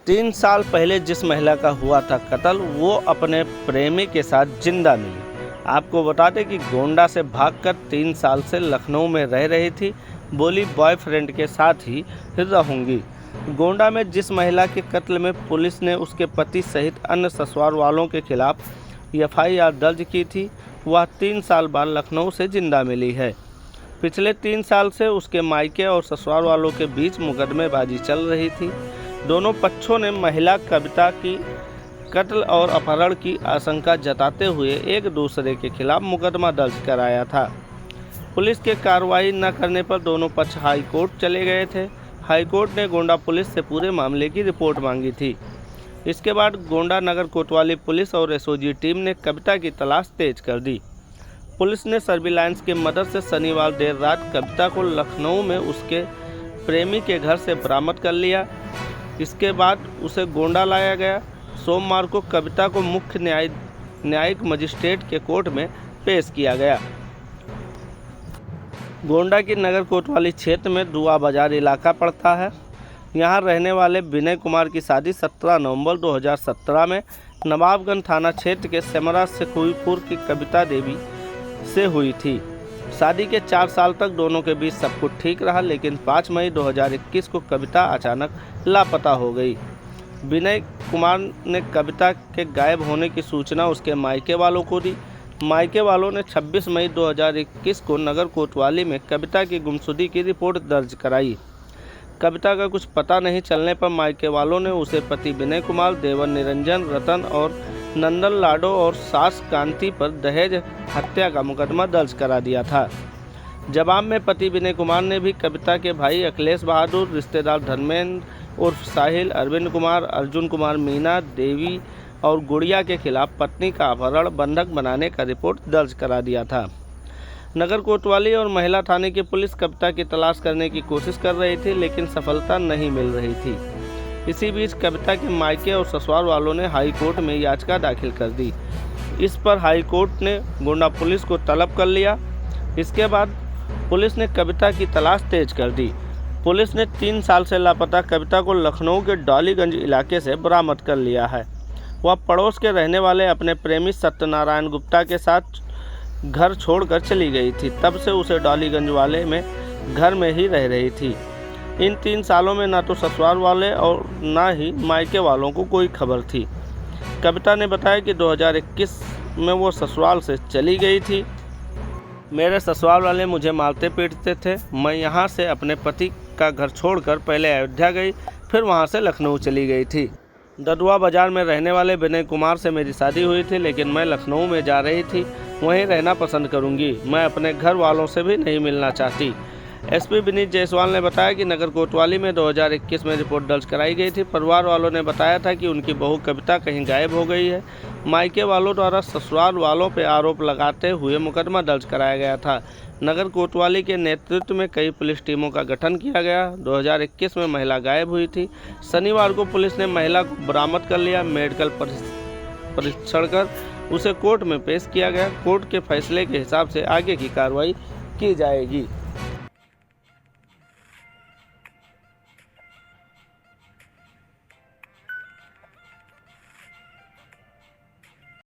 3 साल पहले जिस महिला का हुआ था कत्ल, वो अपने प्रेमी के साथ जिंदा मिली। आपको बता दें कि गोंडा से भागकर 3 साल से लखनऊ में रह रही थी। बोली बॉयफ्रेंड के साथ ही रहूंगी। गोंडा में जिस महिला के कत्ल में पुलिस ने उसके पति सहित अन्य ससुराल वालों के खिलाफ FIR दर्ज की थी, वह 3 साल बाद लखनऊ से जिंदा मिली है। पिछले 3 साल से उसके मायके और ससुराल वालों के बीच मुकदमेबाजी चल रही थी। दोनों पक्षों ने महिला कविता की कत्ल और अपहरण की आशंका जताते हुए एक दूसरे के खिलाफ मुकदमा दर्ज कराया था। पुलिस के कार्रवाई न करने पर दोनों पक्ष हाई कोर्ट चले गए थे। हाई कोर्ट ने गोंडा पुलिस से पूरे मामले की रिपोर्ट मांगी थी। इसके बाद गोंडा नगर कोतवाली पुलिस और SOG टीम ने कविता की तलाश तेज कर दी। पुलिस ने सर्विलांस की मदद से शनिवार देर रात कविता को लखनऊ में उसके प्रेमी के घर से बरामद कर लिया। इसके बाद उसे गोंडा लाया गया। सोमवार को कविता को मुख्य न्यायिक मजिस्ट्रेट के कोर्ट में पेश किया गया। गोंडा की नगर कोतवाली क्षेत्र में दुआ बाजार इलाका पड़ता है। यहाँ रहने वाले विनय कुमार की शादी 17 नवंबर 2017 में नवाबगंज थाना क्षेत्र के सेमरा शेखुईपुर की कविता देवी से हुई थी। शादी के 4 साल तक दोनों के बीच सब कुछ ठीक रहा, लेकिन 5 मई 2021 को कविता अचानक लापता हो गई। विनय कुमार ने कविता के गायब होने की सूचना उसके मायके वालों को दी। मायके वालों ने 26 मई 2021 को नगर कोतवाली में कविता की गुमशुदगी की रिपोर्ट दर्ज कराई। कविता का कुछ पता नहीं चलने पर मायके वालों ने उसे पति विनय कुमार, देवर निरंजन, रतन और नंदन लाडो और सास कांति पर दहेज हत्या का मुकदमा दर्ज करा दिया था। जवाब में पति विनय कुमार ने भी कविता के भाई अखिलेश बहादुर, रिश्तेदार धर्मेंद्र उर्फ साहिल, अरविंद कुमार, अर्जुन कुमार, मीना देवी और गुड़िया के खिलाफ पत्नी का अपहरण बंधक बनाने का रिपोर्ट दर्ज करा दिया था। नगर कोतवाली और महिला थाने की पुलिस कविता की तलाश करने की कोशिश कर रही थी, लेकिन सफलता नहीं मिल रही थी। इसी बीच कविता के मायके और ससुराल वालों ने हाई कोर्ट में याचिका दाखिल कर दी। इस पर हाई कोर्ट ने गोंडा पुलिस को तलब कर लिया। इसके बाद पुलिस ने कविता की तलाश तेज कर दी। पुलिस ने 3 साल से लापता कविता को लखनऊ के डॉलीगंज इलाके से बरामद कर लिया है। वह पड़ोस के रहने वाले अपने प्रेमी सत्यनारायण गुप्ता के साथ घर छोड़कर चली गई थी। तब से उसे डॉलीगंज वाले में घर में ही रह रही थी। इन 3 सालों में ना तो ससुराल वाले और ना ही मायके वालों को कोई खबर थी। कविता ने बताया कि 2021 में वो ससुराल से चली गई थी। मेरे ससुराल वाले मुझे मारते पीटते थे। मैं यहाँ से अपने पति का घर छोड़कर पहले अयोध्या गई, फिर वहाँ से लखनऊ चली गई थी। ददुआ बाजार में रहने वाले विनय कुमार से मेरी शादी हुई थी, लेकिन मैं लखनऊ में जा रही थी। वहीं रहना पसंद करूंगी। मैं अपने घर वालों से भी नहीं मिलना चाहती। SP विनीत जायसवाल ने बताया कि नगर कोतवाली में 2021 में रिपोर्ट दर्ज कराई गई थी। परिवार वालों ने बताया था कि उनकी बहू कविता कहीं गायब हो गई है। मायके वालों द्वारा ससुराल वालों पर आरोप लगाते हुए मुकदमा दर्ज कराया गया था। नगर कोतवाली के नेतृत्व में कई पुलिस टीमों का गठन किया गया। 2021 में महिला गायब हुई थी। शनिवार को पुलिस ने महिला को बरामद कर लिया। मेडिकल परीक्षण कर उसे कोर्ट में पेश किया गया। कोर्ट के फैसले के हिसाब से आगे की कार्रवाई की जाएगी।